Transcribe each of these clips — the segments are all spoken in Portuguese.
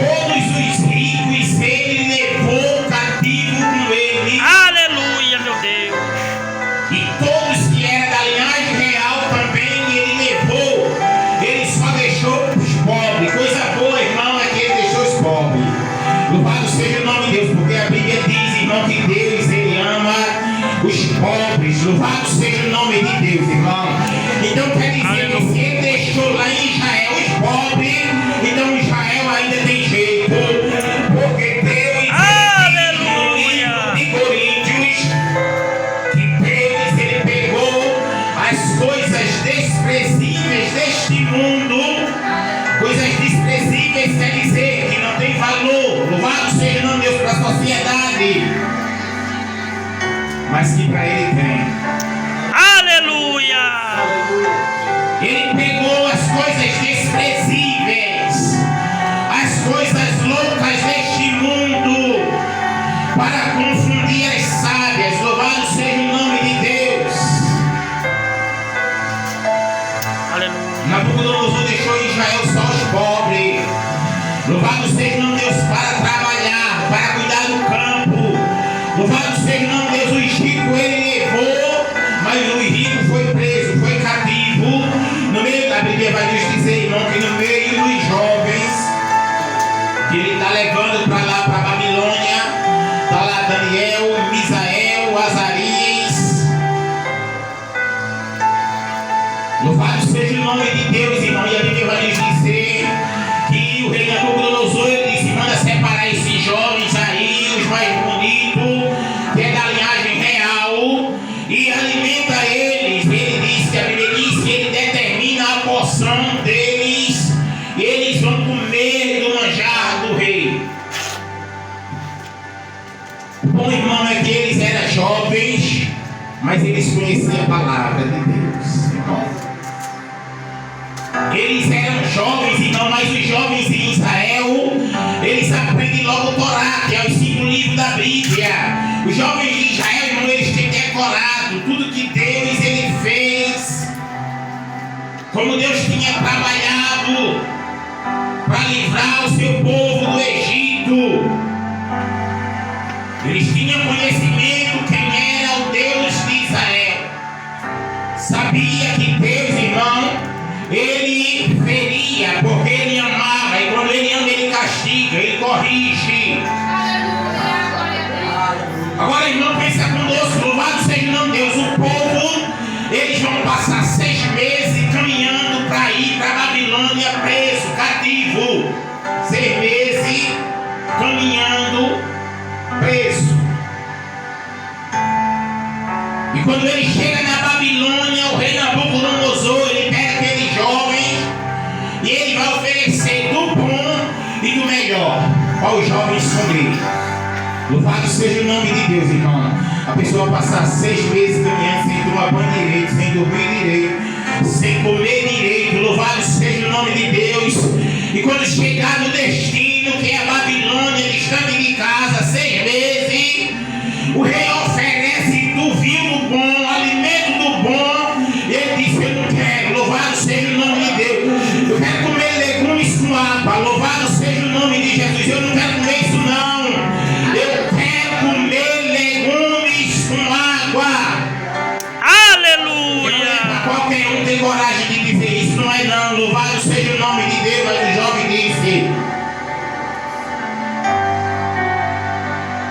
todos os ricos ele levou cativo com ele. Aleluia, meu Deus. E todos que eram da linhagem real também ele levou. Ele só deixou os pobres. Coisa boa, irmão, é que ele deixou os pobres. Louvado seja o nome de Deus, porque a Bíblia diz, irmão, que Deus ele ama os pobres. Louvado seja o nome de Deus, irmão. Então quer dizer que se ele deixou lá em Israel os pobres, então Israel ainda tem jeito. Porque Deus, aleluia, de Coríntios, que Deus ele pegou as coisas desprezíveis deste mundo. Coisas desprezíveis quer dizer que não tem valor. Louvado seja o nome de Deus para a sociedade, mas que para ele tem. Aleluia. Ele pegou as coisas desprezíveis, as coisas loucas deste mundo, para confundir as sábias. Louvado seja o nome de Deus. Aleluia. Nabucodonosor deixou em Israel só os pobres. Louvado seja o nome de Deus para trabalhar, para cuidar do campo. Louvado seja o nome de Deus. O rico ele levou, mas o rico foi preso, foi cativo. No meio da Bíblia vai nos dizer, irmão, que no meio dos jovens que ele está levando para lá, para a Babilônia, está lá Daniel, Misael, Azarias. Louvado seja o nome de Deus, irmão. E a Bíblia vai nos dizer que o rei Nabucodonosor ele disse: manda separar esses jovens aí, os mais bonitos, que é da linhagem real, e alimenta eles. Ele disse que a Bíblia diz que ele determina a porção deles, e eles vão comer do manjar do rei. O bom, irmão, é que eles eram jovens, mas eles conheciam a palavra de Deus, irmão. Eles eram jovens, irmão, mas os jovens em Israel, eles aprendem logo o Torá, que é os 5 livros da Bíblia. Os jovens de Israel, irmão, eles têm decorado tudo que Deus ele fez, como Deus tinha trabalhado para livrar o seu povo do Egito. Eles tinham conhecimento quem era o Deus de Israel. Sabia que Deus, irmão, ele feria, porque ele amava, e quando ele ama, ele castiga, ele corrige. Agora, irmão, pensa conosco, louvado seja o nome de Deus. O povo, eles vão passar 6 meses caminhando para ir para a Babilônia preso, cativo. 6 meses caminhando preso. E quando ele chega na Babilônia, o rei Nabucodonosor, ele pega aqueles jovens e ele vai oferecer do bom e do melhor para os jovens comer. Louvado seja o nome de Deus, irmão. A pessoa passar 6 meses caminhando sem tomar banho direito, sem dormir direito, sem comer direito. Louvado seja o nome de Deus. E quando chegar no destino, que é a Babilônia, ele estando em casa 6 meses, o rei oferece do vinho bom, alimento do bom. E ele diz: eu não quero. Louvado seja o nome de Deus. Eu quero comer legumes com água. Louvado seja o nome de Jesus. Eu não quero comer isso não. Eu quero comer legumes com água. Aleluia. Qualquer um tem coragem de dizer isso, não é não. Louvado seja o nome de Deus. Mas o jovem disse: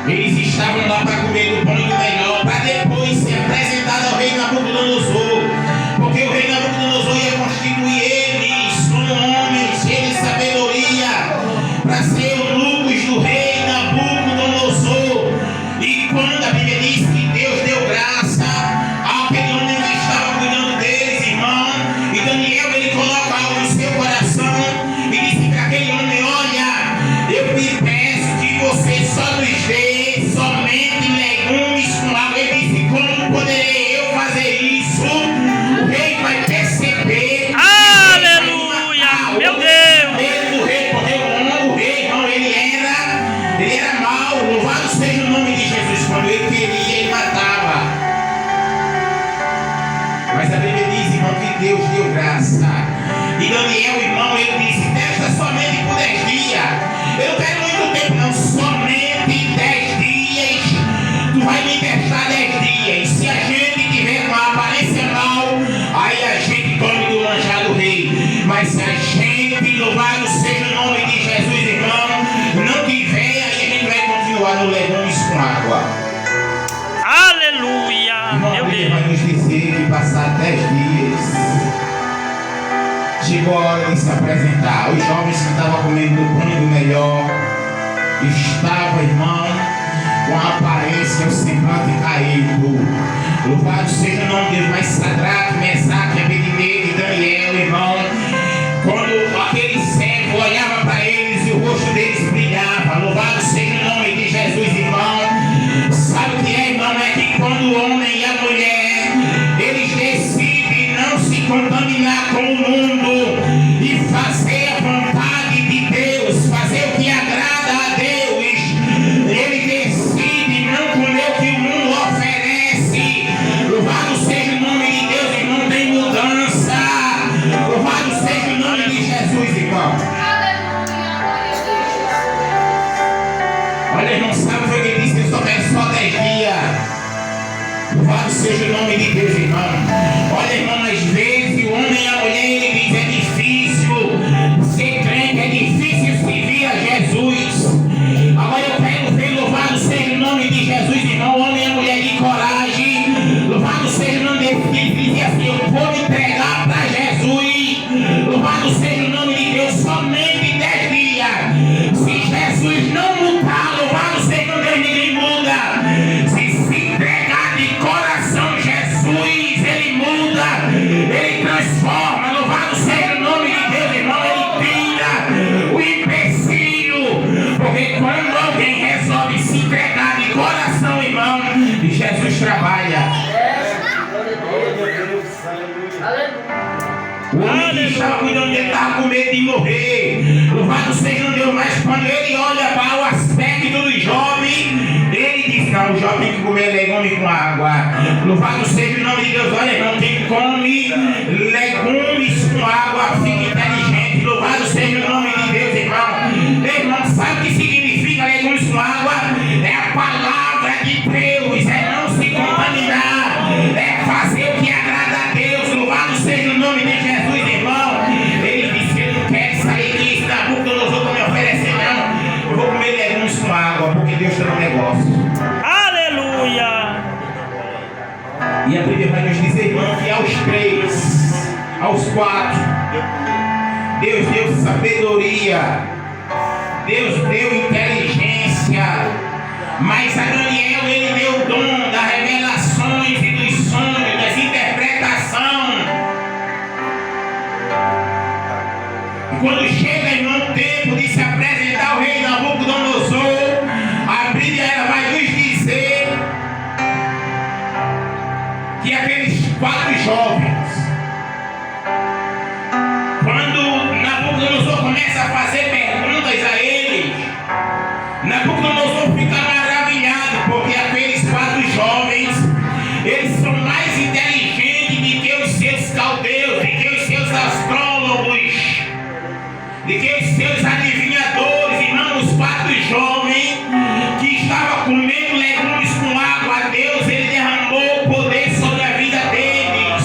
eles estavam lá para comer do bom e do melhor, para depois ser apresentado ao rei Nabucodonosor, porque o rei Nabucodonosor ia constituir eles como homens cheios de sabedoria para ser eunucos do rei Nabucodonosor. E quando a Bíblia diz que Deus deu graça àquele homem que estava cuidando deles, irmão, e Daniel ele coloca algo no seu coração e disse para aquele homem: olha, eu me peço que você só nos dê somente legumes com água. Ele disse: como poderei eu fazer isso? O rei vai perceber. Aleluia, meu Deus. O rei, porque o rei, irmão, ele chegou a hora de se apresentar. Os jovens que estavam comendo do pão e do melhor estavam, irmão, com a aparência, o semblante caído. Louvado seja o nome de Deus. Mas Sadraque, Mesaque, Abednego e Daniel, irmão, quando aquele servo olhava para eles e o rosto deles brilhava. Louvado seja o nome de Jesus, irmão. Sabe o que é, irmão? É que quando o homem e a mulher eles decidem não se contaminar com o mundo e fazer a vontade de Deus, fazer o que agrada a Deus, eles decidem não comer o que o mundo oferece. Louvado seja o nome de Deus, irmão, tem mudança. Louvado seja o nome de Jesus, irmão. Olha, irmão, sabe o que ele disse? Eu só quero só 10 dias. Louvado seja o nome de Deus, irmão. Olha, irmão, às vezes o homem e a mulher, ele diz, é difícil ser crente, é difícil servir a Jesus. Agora eu quero ver, louvado seja o nome de Jesus, irmão, o homem e a mulher de coragem. Louvado seja o nome de Deus, ele dizia assim, eu vou me entregar para Jesus. Louvado seja o nome de Deus, somente 10 dias. Se Jesus não mudar, louvado seja o nome de Deus, ninguém muda. Se entregar de coração, Jesus, ele muda, ele transforma. Louvado seja o nome de Deus, irmão, ele tira o empecilho. Porque quando alguém resolve se entregar de coração, irmão, Jesus trabalha. O homem que estava cuidando dele estava com medo de morrer. Louvado seja Deus, mas quando ele olha para o aspecto dos jovens, ele diz, não, o jovem tem que comer legume com água. Louvado seja o nome de Deus. Olha, irmão, quem come legumes com água fica inteligente. Louvado seja o nome de Deus, irmão. Irmão, sabe o que significa legumes com água? É a palavra de Deus, é não se contaminar, é fazer o que agrada a Deus. Louvado seja o nome de Jesus, irmão. Ele disse que ele não quer sair disso da boca dos outros me oferecer, não. Eu vou comer legumes com água, porque Deus tem um negócio. Aleluia. E a Bíblia vai nos dizer, irmão, que aos 3, aos 4, Deus deu sabedoria, Deus deu inteligência, mas a Daniel ele deu o dom das revelações e dos sonhos, das interpretações. E quando chega, irmão, o tempo de se apresentar ao rei Nabucodonosor, a Bíblia ela vai nos dizer que aqueles 4 jovens, quando Nabucodonosor começa a fazer perguntas a eles, Nabucodonosor fica maravilhado, porque aqueles 4 jovens, eles são mais inteligentes do que os seus caldeus, do que os seus astrólogos, de que os seus adivinhadores, irmão. Os 4 jovens que estavam comendo legumes com água, Deus, ele derramou o poder sobre a vida deles.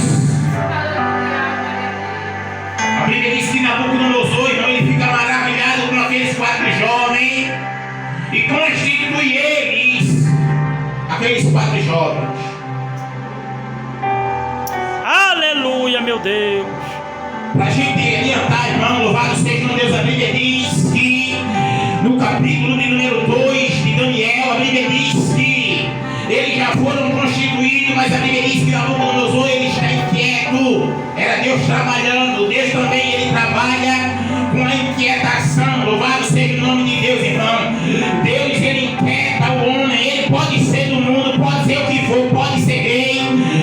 A Bíblia diz que Nabucodonosor, irmão, ele fica maravilhado com aqueles 4 jovens e constitui eles, aqueles 4 jovens. Aleluia, meu Deus. Para a gente adiantar, irmão, louvado seja o Deus, a Bíblia diz que no capítulo de número 2 de Daniel, a Bíblia diz que eles já foram constituídos, mas a Bíblia diz que Nabucodonosor ele está inquieto. Era Deus trabalhando. Deus também ele trabalha com a inquietação. Louvado seja o nome de Deus, irmão. Deus ele inquieta o homem. Ele pode ser do mundo, pode ser o que for, pode ser rei,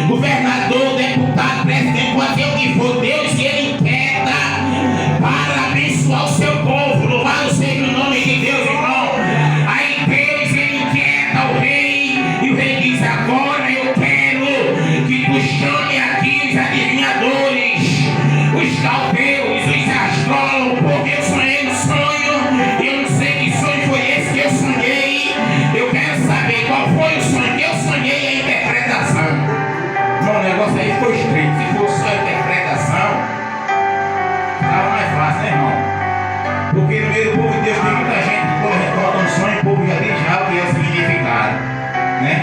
governador, deputado, presidente, pode ser o que for. Deus ele inquieta para abençoar o seu povo. Louvado seja o nome de Deus, irmão. Aí Deus ele inquieta o rei e o rei diz: agora eu quero que tu chame aqui os adivinhadores, os caldeus, os astrólogos, porque eu sonhei um sonho. Eu não sei que sonho foi esse que eu sonhei. Eu quero saber qual foi o sonho que eu sonhei e a interpretação. Bom, o negócio aí ficou estreito. Se for só a interpretação, ficava mais fácil, né, irmão? Porque no meio do povo de Deus tem muita gente que quando a gente coloca um sonho, o povo já diz já o que é o significado, né?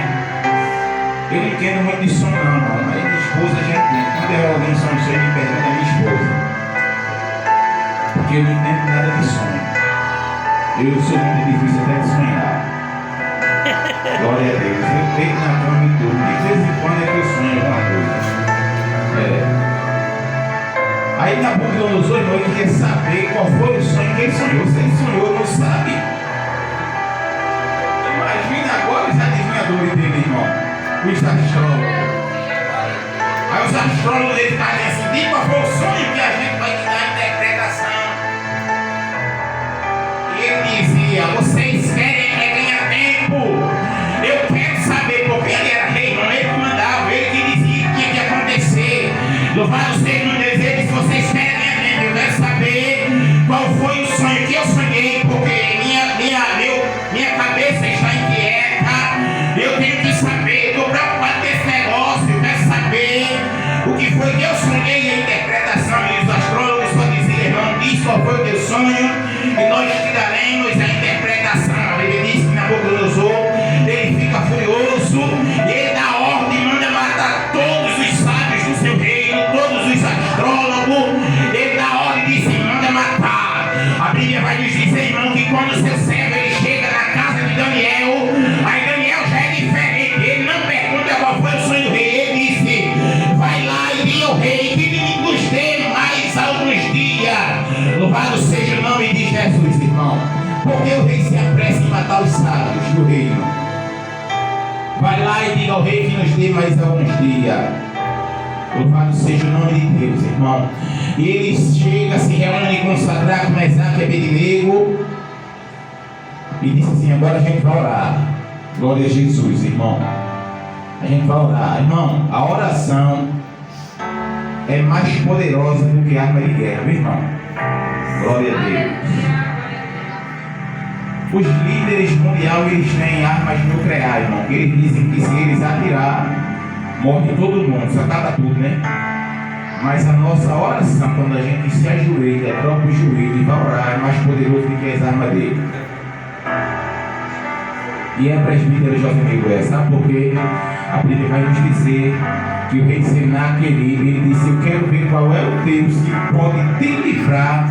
Eu não entendo muito de sonho não, irmão. Mas minha esposa a gente tem. Quando eu alguém sonho, eu me pergunto a minha esposa. porque eu não entendo nada de sonho. Eu sou muito difícil até de sonhar. Glória a Deus. Eu deito na cama e durmo. De vez em quando é que eu sonho alguma coisa. Aí Nabucodonosor, irmão, ele queria saber qual foi o sonho que ele sonhou. Se ele sonhou, não sabe. Imagina agora os adivinhadores dele, irmão. Os astrólogos. Aí os astrólogos dele fazem assim: diga qual foi o sonho que a gente vai te dar a interpretação. E ele dizia: vocês querem ganhar tempo? Eu quero saber, porque ele era rei, não ele que mandava, ele que dizia o que ia acontecer. Louvado seja o Deus dele, se vocês querem ganhar tempo, eu quero saber qual foi o sonho que eu sonhei, porque minha cabeça está inquieta. Eu tenho que saber, estou preocupado com esse negócio, eu quero saber o que foi que eu sonhei e a interpretação. E os astrólogos só diziam: irmão, diz qual foi o teu sonho e nós te daremos a interpretação. Ele disse que Nabucodonosor, ele fica furioso e ele dá ordem e manda matar todos os sábios do seu reino, todos os astrólogos. Ele dá ordem e diz: manda matar. A Bíblia vai nos dizer, irmão, que quando o seu servo ele chega na casa de Daniel, aí Daniel já é diferente. Ele não pergunta qual foi o sonho do rei. Ele disse: vai lá e diga ao rei que ele nos dê mais alguns dias. Louvado seja o nome de Jesus, irmão. Porque o rei se apressa em matar os sábios do reino. Vai lá e diga ao rei que nos dê mais alguns dias. Louvado seja o nome de Deus, irmão. E ele chega, se reúne com Sadraque, Mesaque e Abednego e diz assim: agora a gente vai orar. Glória a Jesus, irmão. A gente vai orar. Irmão, a oração é mais poderosa do que arma de guerra, meu irmão. Glória a Deus. Os líderes mundiais, eles têm armas nucleares, irmão. Eles dizem que se eles atirar, morre todo mundo, só acaba tudo, né? Mas a nossa oração, quando a gente se ajoelha, dobra o joelho e vai orar, é mais poderoso do que as armas dele. E é presbítero Josemir, sabe por quê? A Bíblia vai nos dizer que o rei Senaqueribe, ele disse: eu quero ver qual é o Deus que pode te livrar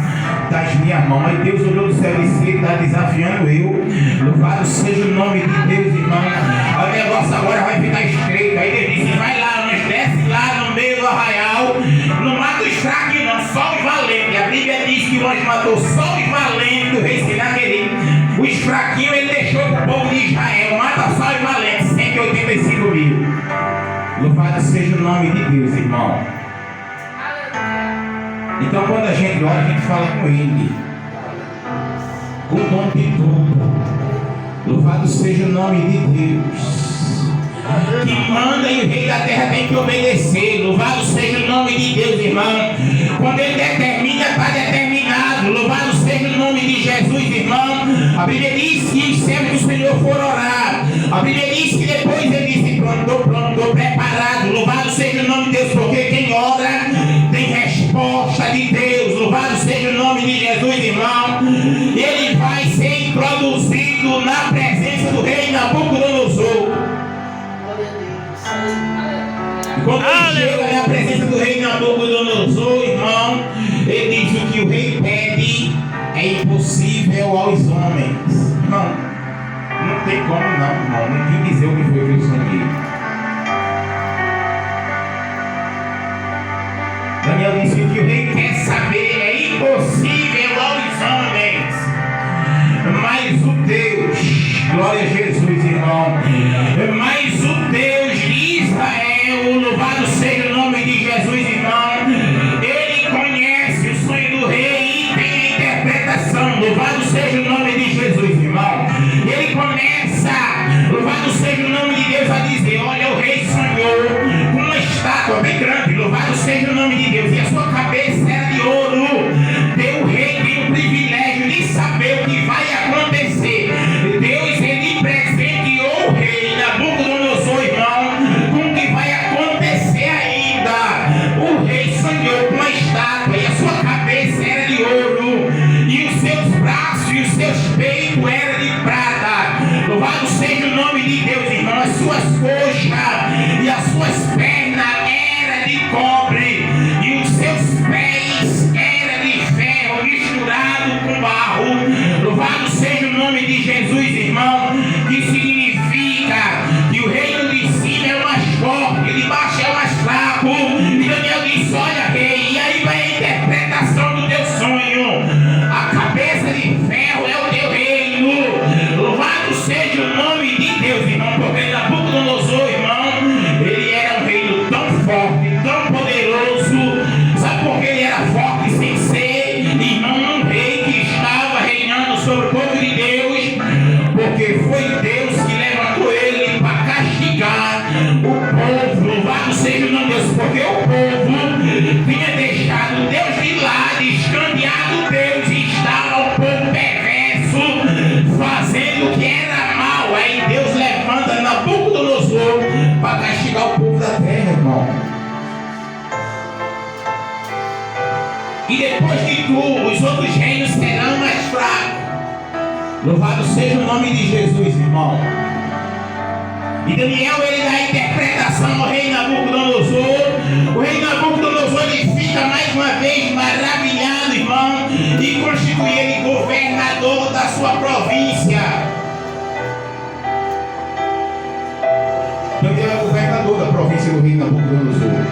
das minhas mãos. Aí Deus olhou do céu e disse: ele está desafiando eu. Louvado seja o nome de Deus, irmão. O negócio agora vai ficar estreito. Aí ele disse: vai lá, nos desce lá no meio do arraial, não mata os fracos não, só os valentes. A Bíblia diz que o anjo matou só os valentes do rei Senaqueribe. Os fraquinhos ele deixou para o povo de Israel. Mata só os valentes, 185 mil. Louvado seja o nome de Deus, irmão. Então quando a gente ora, a gente fala com ele, o dono de tudo. Louvado seja o nome de Deus, que manda e o rei da terra tem que obedecer. Louvado seja o nome de Deus, irmão. Quando ele determina, está determinado. Louvado seja o nome de Jesus, irmão. A Bíblia diz que os servos do Senhor foram orar. A Bíblia diz que depois ele disse: pronto, estou preparado. Louvado seja o nome de Deus, porque quem ora tem resposta de Deus. Louvado seja o nome de Jesus, irmão. Ele vai ser introduzido na presença do rei Nabucodonosor. E quando ele chega na presença do rei Nabucodonosor, irmão, ele diz: o que o rei pede é impossível aos homens. Irmão, não tem como não, irmão, ninguém dizer o que foi que eu sonhei. Daniel disse que o rei quer saber, é impossível aos homens, mas o Deus, glória a Jesus, irmão, mas o Deus de Israel, louvado seja o nome de Jesus, irmão, ele conhece o sonho do rei e tem a interpretação. Louvado seja o nome de Jesus, irmão. Ele começa, louvado seja o nome de Deus, a dizer: olha, o rei sonhou com uma estátua bem grande. Louvado seja o nome de Deus. E a sua cabeça era de ouro. O rei tem o privilégio de saber o que vai acontecer. Deus, ele presenteou o rei Nabucodonosor, irmão, com o que vai acontecer ainda. O rei sonhou com uma estátua e a sua cabeça era de ouro, e os seus braços e os seus peitos eram de prata. Louvado seja o nome de Deus, irmão. As suas coxas e as suas pernas eram de cobre, e os seus pés eram de ferro misturado de Jesus, irmão, que significa que o reino de cima é o mais forte, o de baixo é o mais fraco. E Daniel disse: olha, rei, e aí vai a interpretação do teu sonho. A cabeça de ferro é o teu reino. Louvado seja o nome de Deus, irmão, porque Nabucodonosor, irmão, ele era um reino tão forte, tão poderoso. Sabe por que ele era forte sem ser, irmão, um rei que estava reinando sobre o povo de Deus? Porque foi Deus que levantou ele para castigar o povo. Louvado seja o nome de Deus, porque o povo tinha deixado Deus de lado, escanteado Deus, e estava um povo perverso, fazendo o que era mal. Aí Deus levanta Nabucodonosor para castigar o povo da terra, irmão. E depois de tu, os outros reinos serão mais fracos. Louvado seja o nome de Jesus, irmão. E Daniel, ele dá a interpretação ao rei Nabucodonosor. O rei Nabucodonosor, ele fica mais uma vez maravilhado, irmão, e constitui ele governador da sua província. Daniel é governador da província do rei Nabucodonosor.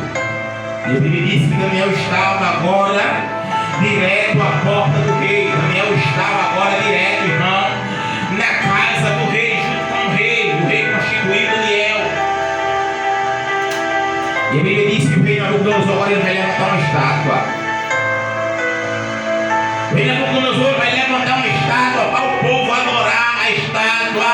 E a Bíblia diz que Daniel estava agora direto à porta do rei. Daniel estava agora direto, irmão, na casa do rei, junto com o rei constituiu Daniel. E a Bíblia diz que o rei Nabucodonosor agora vai levantar uma estátua. O rei Nabucodonosor vai levantar uma estátua para o povo adorar a estátua.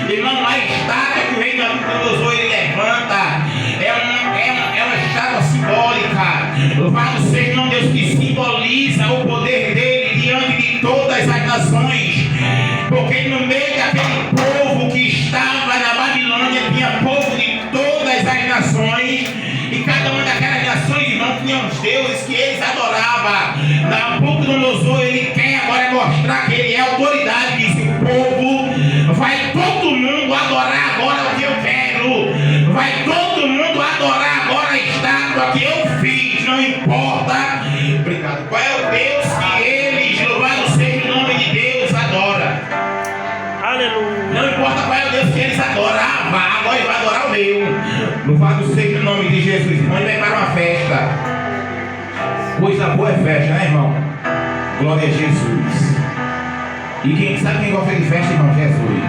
Irmão, a estátua que o rei Nabucodonosor ele levanta é uma estátua simbólica. Louvado seja o nome de Deus, que simboliza o poder dele diante de todas as nações. Porque no meio daquele povo que estava na Babilônia tinha povo de todas as nações. E cada uma daquelas nações, irmão, tinha uns deuses que eles adoravam. Nabucodonosor, ele quer agora mostrar que ele é autoridade. Diz: o povo, vai todo mundo adorar agora o que eu quero. Vai todo mundo adorar agora a estátua que eu fiz. Não importa, obrigado, qual é o Deus que eles, louvado seja o nome de Deus, adora. Aleluia. Não importa qual é o Deus que eles adoram. Agora ele vai adorar o meu. Louvado seja o nome de Jesus. Irmão, ele vai para uma festa. Coisa boa é festa, né, irmão? Glória a Jesus. E quem sabe quem gosta de festa, irmão? Jesus.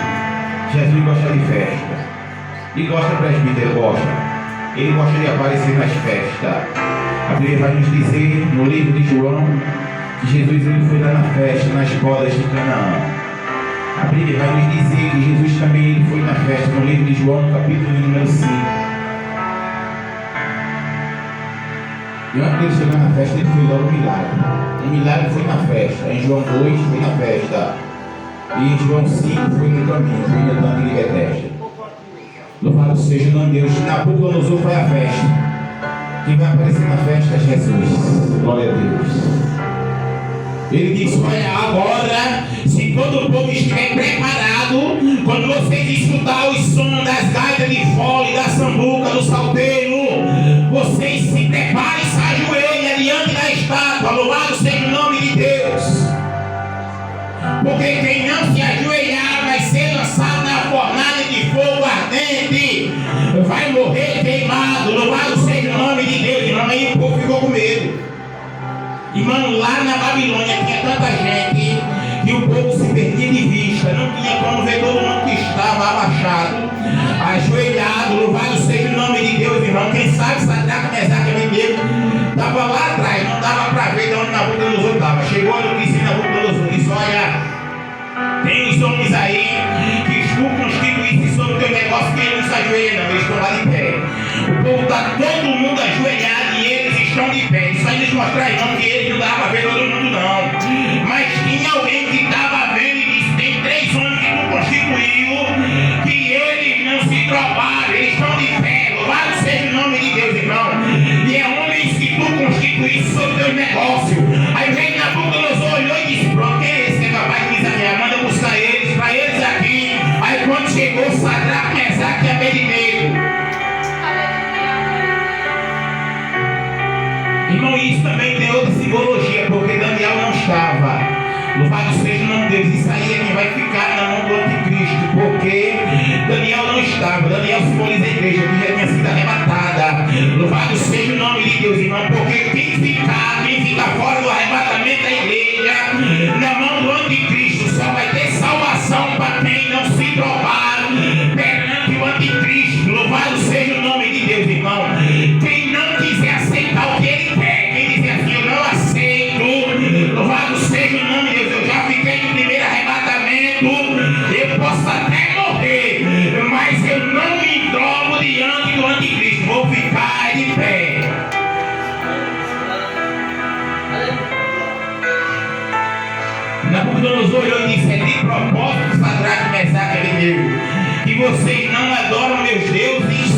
Jesus gosta de festa. E gosta, presbítero, gosta. Ele gosta de aparecer nas festas. A Bíblia vai nos dizer no livro de João que Jesus ele foi lá na festa, nas bodas de Canaã. A Bíblia vai nos dizer que Jesus também ele foi na festa, no livro de João, no capítulo número 5. E antes de ele chegar na festa, ele foi dar um milagre. O milagre foi na festa. Em João 2 foi na festa. E em João 5 foi no caminho, foi no tanque de Betesda. Louvado seja o nome de Deus. Nabucodonosor foi a festa. Quem vai aparecer na festa é Jesus. Glória a Deus. Ele disse: olha, agora, se todo o povo estiver preparado, quando vocês escutar os sons das gaitas de fole, da sambuca, do salteiro, vocês se preparem e se ajoelhem diante da estátua. Louvado seja o nome de Deus. Porque quem não se ajoelhar vai ser lançado na fornalha de fogo ardente, vai morrer queimado. Louvado seja o nome de Deus. Irmão, aí o povo ficou com medo. Irmão, lá na Babilônia tinha tanta gente que o povo se perdia de vista. Não tinha como ver todo mundo que estava abaixado, ajoelhado. Louvado seja o nome de Deus, irmão. Quem sabe Sadraque, Mesaque e Abednego estava lá atrás, não dava para ver de onde Nabucodonosor estava. Chegou a notícia de Nabucodonosor, disse: olha, tem uns homens aí que tu constituísse sobre o teu negócio, que eles não se ajoelham, não, eles estão lá de pé. O povo está todo mundo ajoelhado e eles estão de pé. Isso aí nos mostrar, irmão, que eles não davam para ver todo mundo, não. Mas tinha alguém que estava vendo e disse: tem 3 homens que tu constituiu, que eles não se provaram, eles estão de pé. Louvado seja o nome de Deus, irmão. E é homens que tu constituísse sobre o teu negócio. Aí vem Nabucodonosor, olhou e disse: pronto, quem é esse que é capaz de me desafiar? Manda buscar eles, para eles aqui. Aí quando chegou Sadraque, Mesaque e Abednego, irmão, isso também tem outra simbologia, porque Daniel não estava. Louvado seja o nome de Deus. Isso aí é quem vai ficar na mão do anticristo, porque Daniel não estava. Daniel simboliza a igreja que já tinha sido arrebatada. Louvado seja o nome de Deus, irmão, porque quem fica fora do arrebatamento da igreja, na mão do anticristo, só vai ter salvação para quem não se provar perante o anticristo. Louvado seja o nome de Deus, irmão. Quem não quiser aceitar o que ele quer, quem dizer assim, eu não aceito, louvado seja o nome de Deus, eu já fiquei no primeiro arrebatamento, eu posso até morrer, mas eu não me drogo diante do anticristo, vou ficar de pé. Nabucodonosor olhou e disse: é de propósito, Sadraque, Mesaque e Abednego, que vocês não adoram meus deuses.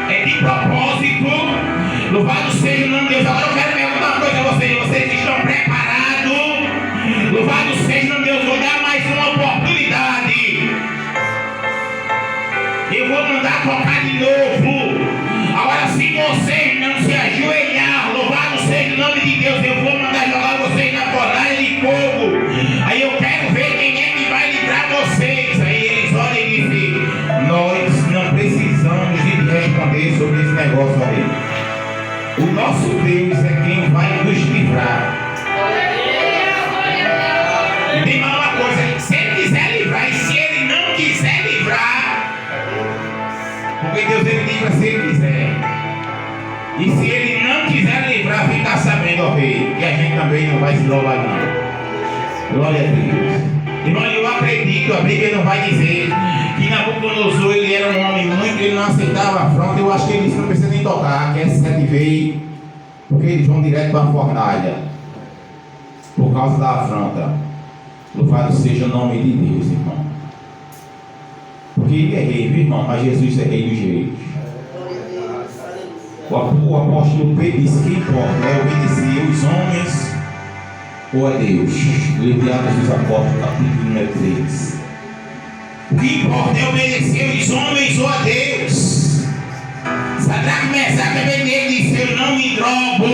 É de propósito. Louvado seja o nome de Deus. Agora eu quero perguntar uma coisa a vocês. Vocês estão preparados? Louvado seja o nome de Deus. Vou dar mais uma oportunidade. Eu vou mandar tocar de novo. Agora, se vocês não se ajoelhar, louvado seja o nome de Deus, eu vou mandar jogar vocês na fornalha de fogo. Aí eu quero ver quem é que vai livrar vocês. Aí eles olham e dizem: nós não precisamos de responder sobre esse negócio aí. O nosso Deus é quem vai nos livrar. E tem mais uma coisa: se ele quiser livrar, e se ele não quiser livrar, porque Deus ele livra se ele quiser. E se ele não quiser livrar, fica sabendo, ó rei, que a gente também não vai se louvar não. Glória a Deus. Irmão, eu acredito, a Bíblia não vai dizer que Nabucodonosor ele era um homem muito, ele não aceitava a afronta. Eu acho que ele disse: não precisa nem tocar, que esse sete veio, porque eles vão direto para a fornalha, por causa da afronta. Louvado seja o nome de Deus, irmão. Porque ele é rei, viu, irmão? Mas Jesus é rei dos reis. O apóstolo Pedro disse que importa é obedecer os homens ou a Deus. Livro de Atos dos Apóstolos, capítulo número 3. O que importa é obedecer os homens ou a Deus. Sadraque, Mesaque e Abednego disse: eu não me drogo.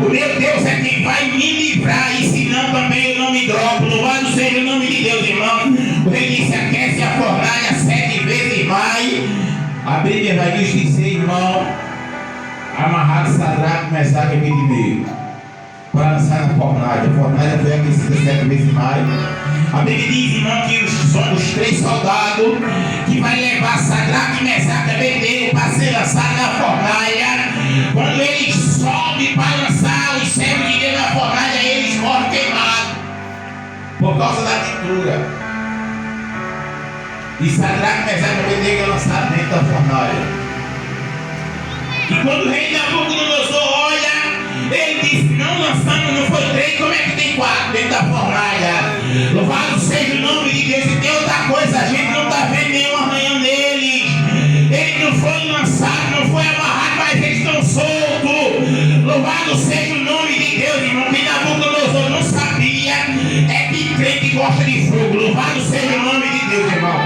O meu Deus é quem vai me livrar. E se não, também eu não me drogo. Louvado seja o nome de Deus, irmão. Ele disse: aquece a fornalha 7 vezes mais. A Bíblia vai nos dizer, irmão, amarrar Sadraque, Mesaque e Abednego para lançar na fornalha. A fornalha foi aquecida 7 vezes mais. A Bíblia diz, irmão, que são os 3 soldados que vai levar Sadraque, Mesaque e Abednego para ser lançado na fornalha. Quando eles sobem para lançar os servos de Deus na fornalha, eles morrem queimados por causa da pintura. E Sadraque, Mesaque e Abednego é lançado dentro da fornalha. E quando o rei Nabucodonosor olha, ele diz: não lançamos, não foi 3, como é que tem 4 dentro da fornalha? Louvado seja o nome de Deus. E tem outra coisa, a gente não está vendo nenhum arranhão neles. Ele não foi lançado, não foi amarrado, mas eles estão soltos. Louvado seja o nome de Deus, irmão. Que Nabucodonosor não sabia é que crente gosta de fogo. Louvado seja o nome de Deus, irmão.